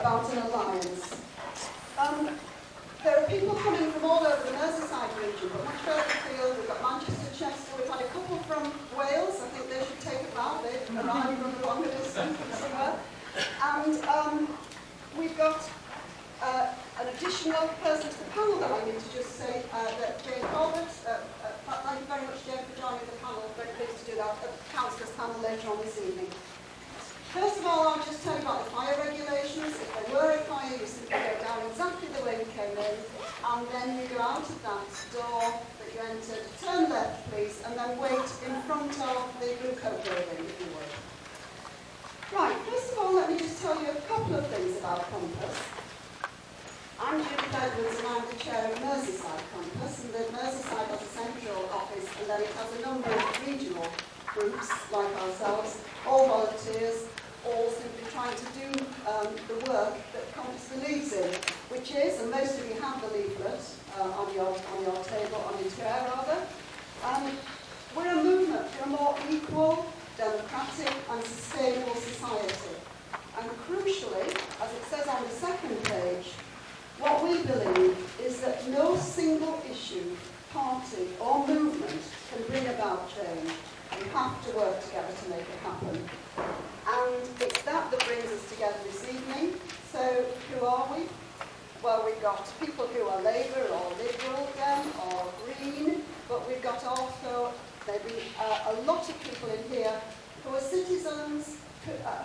about an alliance. There are people coming from all over the Merseyside region, but much further afield. We've got Manchester, Chester, we've had a couple from Wales. I think they should take it back. They've arrived from a longer distance from somewhere. And we've got an additional person to the panel that I need to just say that Jane Corbett, thank you very much, Jane, for joining the panel. Very pleased to do that at the Councillors panel later on this evening. First of all, I'll just tell you about the fire regulations. If there were a fire, you simply go down exactly the way you came in, and then you go out of that door that you entered, turn left, please, and then wait in front of the Blue Coat building, if you would. Right, first of all, let me just tell you a couple of things about Compass. I'm Judy Edwards, and I'm the chair of Merseyside Compass, and the Merseyside has a central office, and then it has a number of regional groups like ourselves, all volunteers, all simply trying to do the work that Compass believes in, which is, and most of you have the leaflet on your table, on your chair rather, we're a movement for a more equal, democratic and sustainable society. And crucially, as it says on the second page, what we believe is that no single issue, party or movement can bring about change. We have to work together to make it happen. And it's that that brings us together this evening. So who are we? Well, we've got people who are Labour or Liberal again, or Green, but we've got also maybe a lot of people in here who are citizens,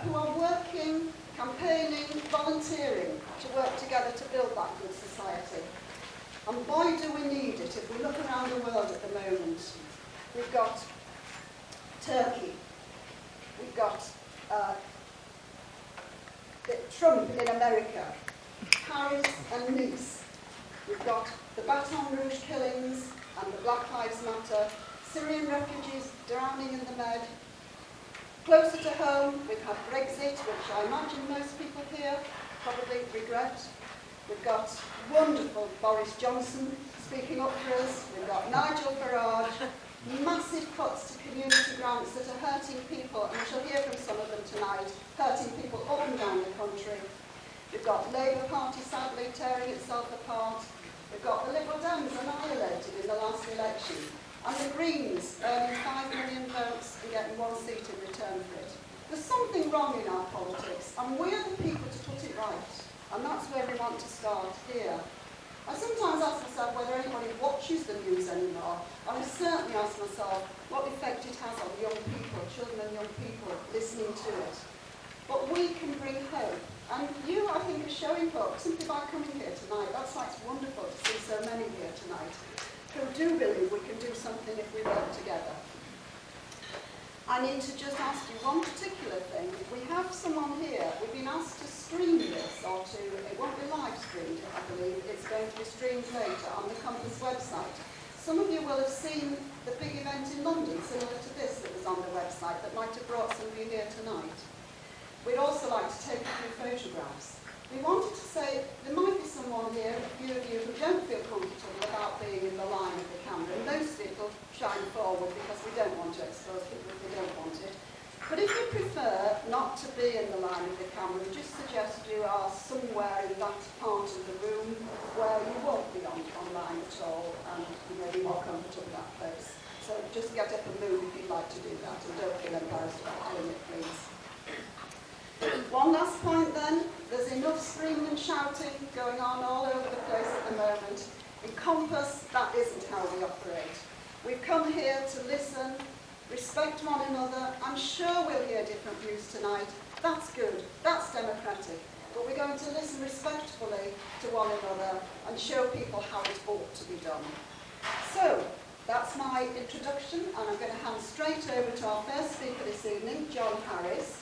who are working, campaigning, volunteering to work together to build that good society. And boy do we need it. If we look around the world at the moment, we've got Turkey, we've got Trump in America, Paris and Nice, we've got the Baton Rouge killings and the Black Lives Matter, Syrian refugees drowning in the Med. Closer to home, we've had Brexit, which I imagine most people here probably regret. We've got wonderful Boris Johnson speaking up for us. We've got Nigel Farage, massive cuts to community grants that are hurting people, and we shall hear from some of them tonight, hurting people up and down the country. We've got Labour Party sadly tearing itself apart. We've got the Liberal Dems annihilated in the last election. And the Greens earning 5 million votes and getting 1 seat in return for it. There's something wrong in our politics, and we're the people to put it right. And that's where we want to start here. I sometimes ask myself whether anybody watches the news anymore, and I certainly ask myself what effect it has on young people, children and young people listening to it. But we can bring hope. And you, I think, are showing hope simply by coming here tonight. That's why it's wonderful to see so many here tonight who do believe we can do something if we work together. I need to just ask you one particular thing. We have someone here, we've been asked to stream this, or it won't be live streamed, I believe, it's going to be streamed later on the Compass website. Some of you will have seen the big event in London, similar to this that was on the website, that might have brought some of you here tonight. We'd also like to take a few photographs. We wanted to say there might be someone here, a few of you, who don't feel comfortable about being in the line of the camera. And most of it will shine forward because we don't want to expose people if they don't want it. But if you prefer not to be in the line of the camera, we just suggest you are somewhere in that part of the room where you won't be online at all, and you may be more comfortable in that place. So just get up and move if you'd like to do that, and don't feel embarrassed about doing it, please. One last point then, there's enough screaming and shouting going on all over the place at the moment. In Compass, that isn't how we operate. We've come here to listen, respect one another. I'm sure we'll hear different views tonight. That's good, that's democratic. But we're going to listen respectfully to one another and show people how it ought to be done. So, that's my introduction, and I'm going to hand straight over to our first speaker this evening, John Harris.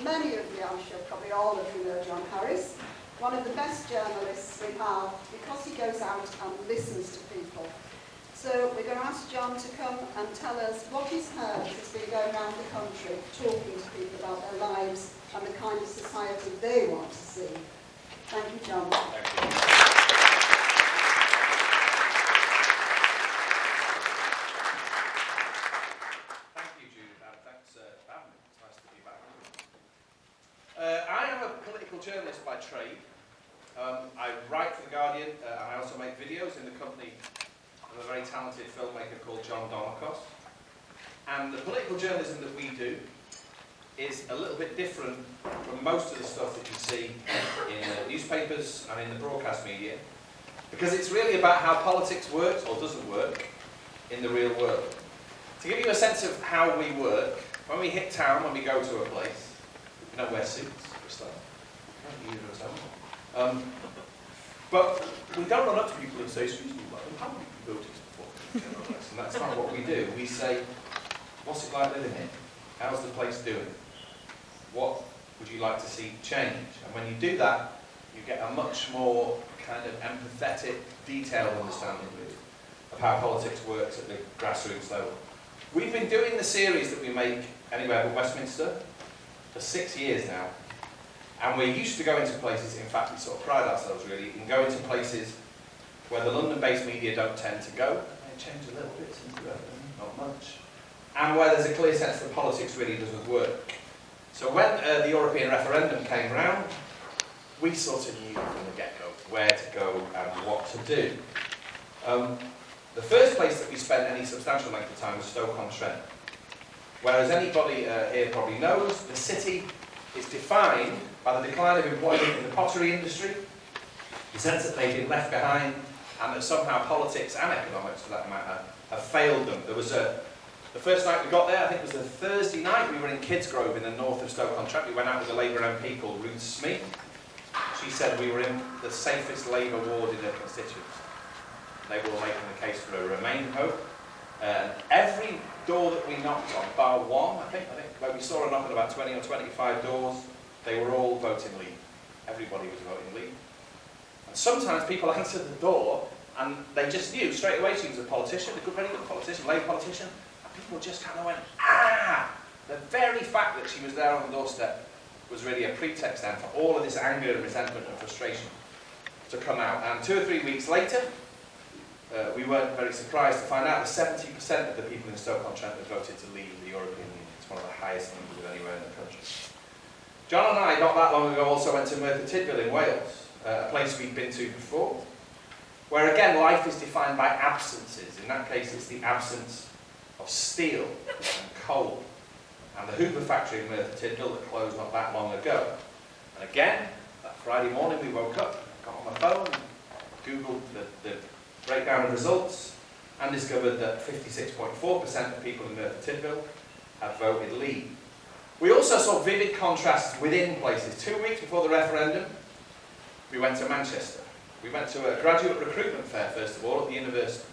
Many of you, I'm sure probably all of you know John Harris, one of the best journalists we have because he goes out and listens to people. So we're going to ask John to come and tell us what he's heard as he's been going around the country talking to people about their lives and the kind of society they want to see. Thank you, John. Thank you. I am a political journalist journalist by trade. I write for The Guardian, and I also make videos in the company of a very talented filmmaker called John Domokos. And the political journalism that we do is a little bit different from most of the stuff that you see in newspapers and in the broadcast media, because it's really about how politics works or doesn't work in the real world. To give you a sense of how we work, when we hit town, when we go to a place, we don't wear suits, for a start. But we don't run up to people and say, excuse me, madam, how many voters before? And that's not what we do. We say, what's it like living here? How's the place doing? What would you like to see change? And when you do that, you get a much more kind of empathetic, detailed understanding of how politics works at the grassroots level. We've been doing the series that we make anywhere but Westminster for 6 years now. And we're used to going to places, in fact we sort of pride ourselves really, in going to places where the London-based media don't tend to go. They change a little bit since the referendum, not much. And where there's a clear sense that politics really doesn't work. So when the European referendum came round, we sort of knew from the get-go where to go and what to do. The first place that we spent any substantial length of time was Stoke-on-Trent. Whereas anybody here probably knows, the city is defined by the decline of employment in the pottery industry, the sense that they've been left behind, and that somehow politics and economics, for that matter, have failed them. There was the first night we got there, I think it was the Thursday night, we were in Kidsgrove in the north of Stoke-on-Trent. We went out with a Labour MP called Ruth Smith. She said we were in the safest Labour ward in her constituency. They were all making the case for a Remain vote. Every door that we knocked on, bar one, I think where we saw a knock on about 20 or 25 doors, they were all voting Leave. Everybody was voting Leave. And sometimes people answered the door and they just knew straight away she was a politician, a very good politician, Labour politician, and people just kind of went, ah! The very fact that she was there on the doorstep was really a pretext then for all of this anger and resentment and frustration to come out. And 2 or 3 weeks later, we weren't very surprised to find out that 70% of the people in Stoke-on-Trent had voted to leave the European Union. It's one of the highest numbers of anywhere in the country. John and I, not that long ago, also went to Merseyside in Wales, a place we'd been to before, where again life is defined by absences. In that case, it's the absence of steel and coal. And the Hoover factory in Merseyside that closed not that long ago. And again, that Friday morning we woke up, got on my phone, Googled the breakdown of results, and discovered that 56.4% of people in Merseyside had voted Leave. We also saw vivid contrasts within places. 2 weeks before the referendum, we went to Manchester. We went to a graduate recruitment fair, first of all, at the university.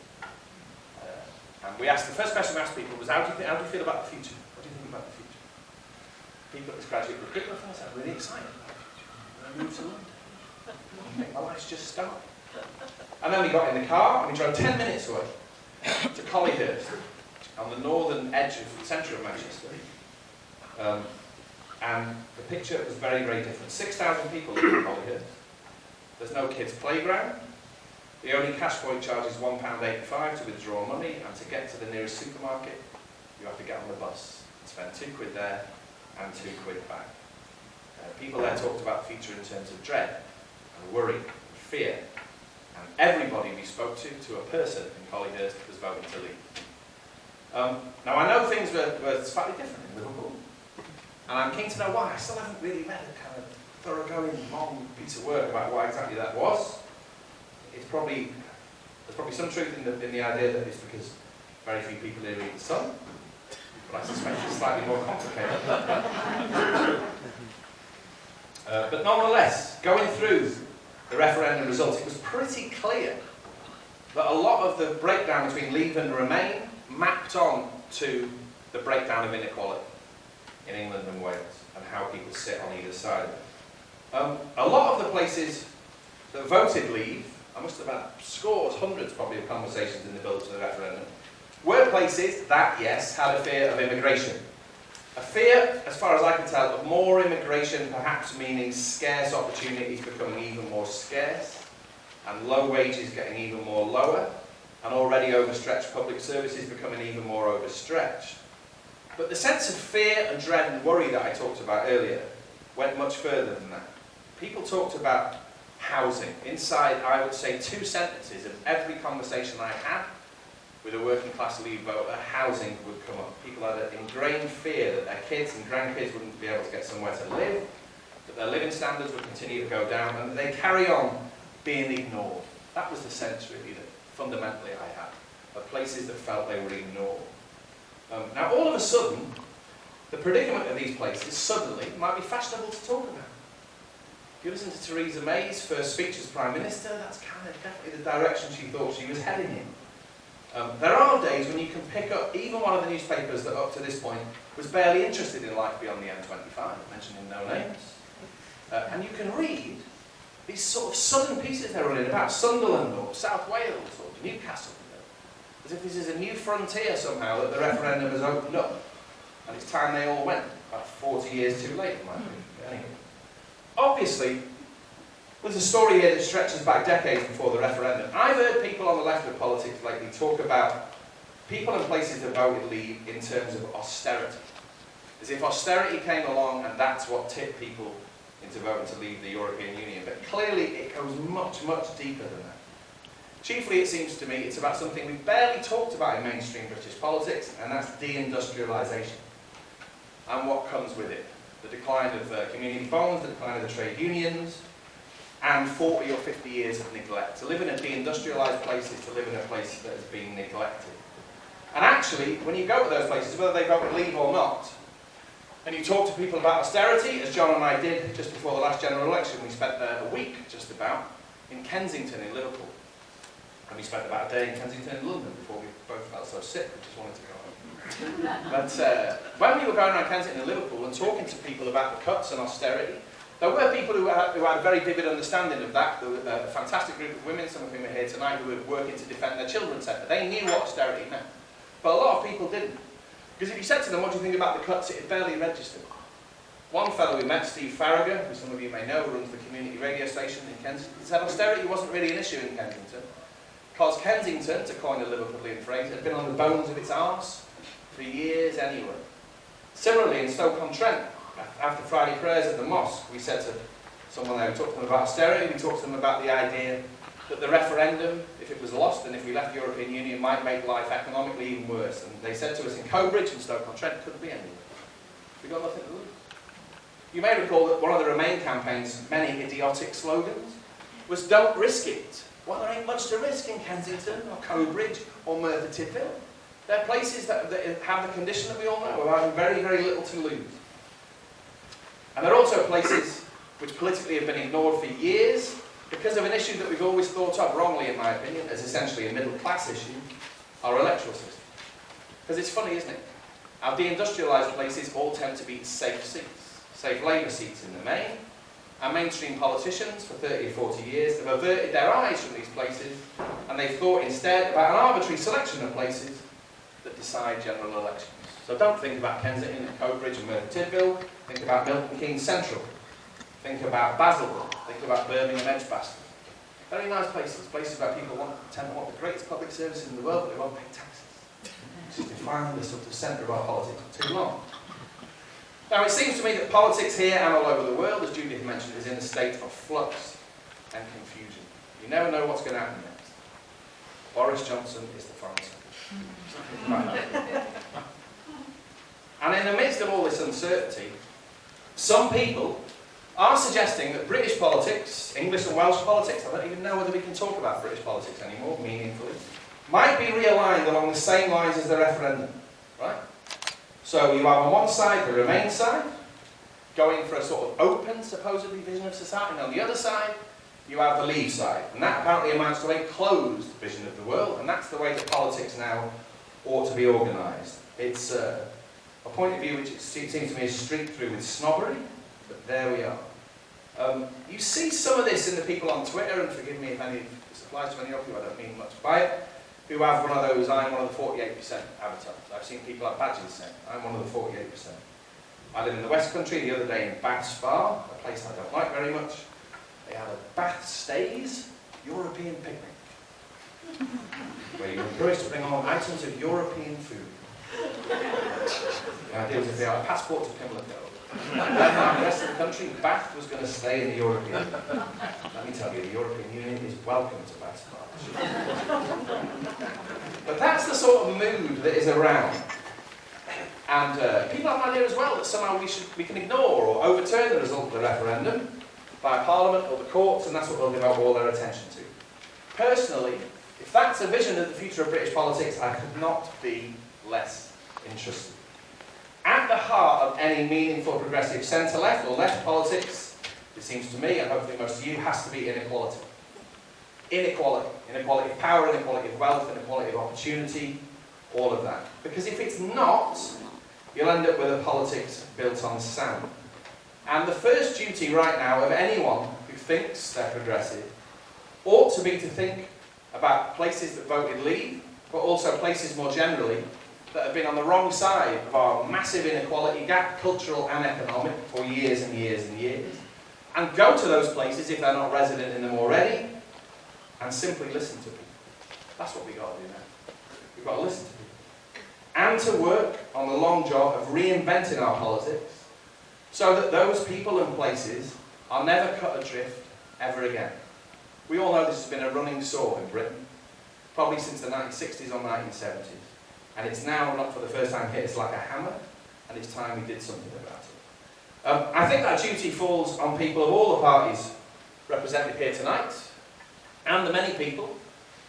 And we asked, the first question we asked people was, how do you feel about the future? What do you think about the future? People at this graduate recruitment fair said, I'm really excited about the future. I'm going to move to London. I think my life's just started. And then we got in the car and we drove 10 minutes away to Cllr, on the northern edge of the centre of Manchester. And the picture was very, very different. 6,000 people live in Cllr. There's no kids' playground. The only cash point charge is £1.85 to withdraw money, and to get to the nearest supermarket, you have to get on the bus and spend £2 there and £2 back. People there talked about the future in terms of dread and worry and fear. And everybody we spoke to a person in Collyhurst was voting to leave. Now I know things were slightly different in Liverpool, and I'm keen to know why. I still haven't really read a kind of thoroughgoing, long piece of work about why exactly that was. There's probably some truth in the idea that it's because very few people here read The Sun, but I suspect it's slightly more complicated. But nonetheless, going through the referendum results, it was pretty clear that a lot of the breakdown between Leave and Remain mapped on to the breakdown of inequality in England and Wales and how people sit on either side of it. A lot of the places that voted Leave, I must have had scores, hundreds probably of conversations in the build to the referendum, were places that, yes, had a fear of immigration. A fear, as far as I can tell, of more immigration, perhaps meaning scarce opportunities becoming even more scarce, and low wages getting even more lower, and already overstretched public services becoming even more overstretched. But the sense of fear and dread and worry that I talked about earlier went much further than that. people talked about housing. Inside, I would say 2 sentences of every conversation I had with a working class Leave voter, housing would come up. People had an ingrained fear that their kids and grandkids wouldn't be able to get somewhere to live, that their living standards would continue to go down, and that they'd carry on being ignored. That was the sense, really, that fundamentally I had, of places that felt they were ignored. Now, all of a sudden, the predicament of these places suddenly might be fashionable to talk about. If you listen to Theresa May's first speech as Prime Minister, that's kind of definitely the direction she thought she was heading in. There are days when you can pick up even one of the newspapers that up to this point was barely interested in life beyond the M25, mentioning no names. And you can read these sort of sudden pieces they're running about Sunderland or South Wales or Newcastle, as if this is a new frontier somehow that the referendum has opened up. And it's time they all went, about 40 years too late, in my opinion. But anyway. Obviously, there's a story here that stretches back decades before the referendum. I've heard people on the left of politics lately talk about people and places that voted Leave in terms of austerity. As if austerity came along and that's what tipped people into voting to leave the European Union. But clearly it goes much, much deeper than that. Chiefly, it seems to me, it's about something we've barely talked about in mainstream British politics, and that's deindustrialisation. And what comes with it. The decline of community bonds, the decline of the trade unions, and 40 or 50 years of neglect. To live in a deindustrialised place is to live in a place that has been neglected. And actually, when you go to those places, whether they vote Leave or not, and you talk to people about austerity, as John and I did just before the last general election, we spent a week, just about, in Kensington in Liverpool. And we spent about a day in Kensington in London before we both felt so sick, we just wanted to go home. But when we were going around Kensington and Liverpool and talking to people about the cuts and austerity, there were people who had a very vivid understanding of that. There were a fantastic group of women, some of whom are here tonight, who were working to defend their children's centre. They knew what austerity meant. But a lot of people didn't. Because if you said to them, what do you think about the cuts, it had barely registered. One fellow we met, Steve Farragher, who some of you may know, runs the community radio station in Kensington, said austerity wasn't really an issue in Kensington, because Kensington, to coin a Liverpoolian phrase, had been on the bones of its arse for years anyway. Similarly, in Stoke-on-Trent, after Friday prayers at the mosque, we said to someone there, we talked to them about austerity, we talked to them about the idea that the referendum, if it was lost and if we left the European Union, might make life economically even worse. And they said to us in Cobridge and Stoke-on-Trent, couldn't be anywhere. We've got nothing to lose. You may recall that one of the Remain campaign's many idiotic slogans was "Don't risk it." Well, there ain't much to risk in Kensington or Cobridge or Merthyr Tydfil. They're places that have the condition that we all know, we're having very, very little to lose. And they're also places which politically have been ignored for years because of an issue that we've always thought of, wrongly in my opinion, as essentially a middle-class issue, our electoral system. Because it's funny, isn't it? Our deindustrialised places all tend to be safe seats, safe Labour seats in the main, and mainstream politicians for 30 or 40 years have averted their eyes from these places, and they've thought instead about an arbitrary selection of places that decide general elections. So don't think about Kensington and Cobridge and Merthyr Tydfil, think about Milton Keynes Central, think about Basildon, think about Birmingham Edgbaston. Very nice places, places where people tend to want the greatest public services in the world, but they won't pay taxes. Which is defining the sort of centre of our politics for too long. Now, it seems to me that politics here and all over the world, as Judith mentioned, is in a state of flux and confusion. You never know what's going to happen next. Boris Johnson is the Foreign Secretary. And in the midst of all this uncertainty, some people are suggesting that British politics, English and Welsh politics, I don't even know whether we can talk about British politics anymore, meaningfully, might be realigned along the same lines as the referendum, right? So you have on one side the Remain side, going for a sort of open, supposedly, vision of society, and on the other side, you have the Leave side. And that apparently amounts to a closed vision of the world, and that's the way that politics now ought to be organised. It's a point of view which it seems to me is streaked through with snobbery, but there we are. You see some of this in the people on Twitter, and forgive me if this applies to any of you, I don't mean much by it, who have one of those, I'm one of the 48% avatars. I've seen people have badges saying, I'm one of the 48%. I live in the West Country the other day in Bath Spa, a place I don't like very much. They had a Bath Stays European picnic, where you're encouraged to bring along items of European food. The idea was if they had a passport to Pimlico, Denmark, the rest of the country, Bath was going to stay in the European Union. Let me tell you, the European Union is welcome to Bath's partnership. But that's the sort of mood that is around. And people have an idea as well that somehow we can ignore or overturn the result of the referendum by Parliament or the courts, and that's what they'll devote all their attention to. Personally, if that's a vision of the future of British politics, I could not be less interested. At the heart of any meaningful progressive centre-left or left politics, it seems to me, and hopefully most of you, has to be inequality. Inequality. Inequality of power, inequality of wealth, inequality of opportunity, all of that. Because if it's not, you'll end up with a politics built on sand. And the first duty right now of anyone who thinks they're progressive ought to be to think about places that voted Leave, but also places more generally that have been on the wrong side of our massive inequality gap, cultural and economic, for years and years and years. And go to those places if they're not resident in them already, and simply listen to people. That's what we've got to do now. We've got to listen to people. And to work on the long job of reinventing our politics so that those people and places are never cut adrift ever again. We all know this has been a running sore in Britain, probably since the 1960s or 1970s. And it's now, not for the first time, hit us like a hammer, and it's time we did something about it. I think that duty falls on people of all the parties represented here tonight, and the many people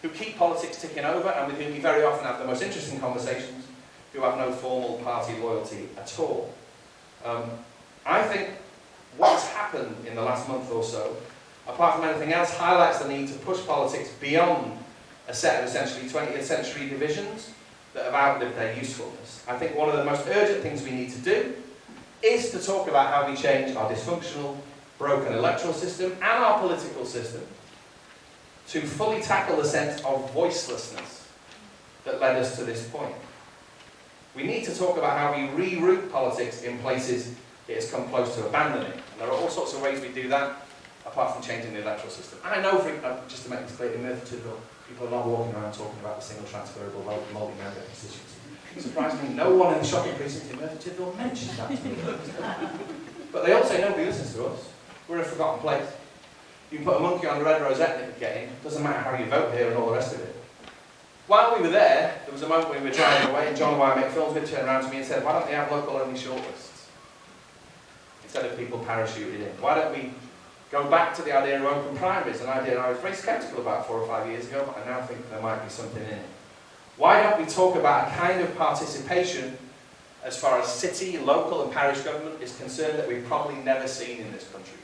who keep politics ticking over and with whom we very often have the most interesting conversations, who have no formal party loyalty at all. I think what's happened in the last month or so, apart from anything else, highlights the need to push politics beyond a set of essentially 20th century divisions that have outlived their usefulness. I think one of the most urgent things we need to do is to talk about how we change our dysfunctional, broken electoral system and our political system to fully tackle the sense of voicelessness that led us to this point. We need to talk about how we reroute politics in places it has come close to abandoning. And there are all sorts of ways we do that, apart from changing the electoral system. And I know, just to make this clear, in Merseyside, people are not walking around talking about the single transferable vote multi-member constituency. Surprisingly, no one in the shopping precinct in Merseyside mentions that to me. But they all say nobody listens to us. We're a forgotten place. You can put a monkey on the red rosette and get in. Doesn't matter how you vote here and all the rest of it. While we were there was a moment when we were driving away, and John, who I make films with, turned around to me and said, why don't they have local-only shortlists instead of people parachuted in? Why don't we go back to the idea of open primaries, an idea I was very sceptical about 4 or 5 years ago, but I now think there might be something in it. Why don't we talk about a kind of participation as far as city, local and parish government is concerned that we've probably never seen in this country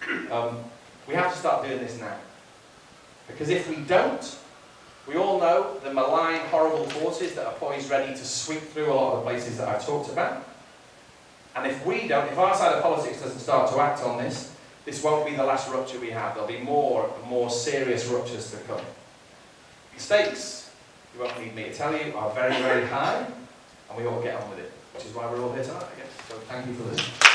before? We have to start doing this now. Because if we don't, we all know the malign, horrible forces that are poised ready to sweep through a lot of the places that I've talked about. And if we don't, if our side of politics doesn't start to act on this, this won't be the last rupture we have. There'll be more and more serious ruptures to come. The stakes, you won't need me to tell you, are very, very high, and we all get on with it, which is why we're all here tonight, I guess. So thank you for listening.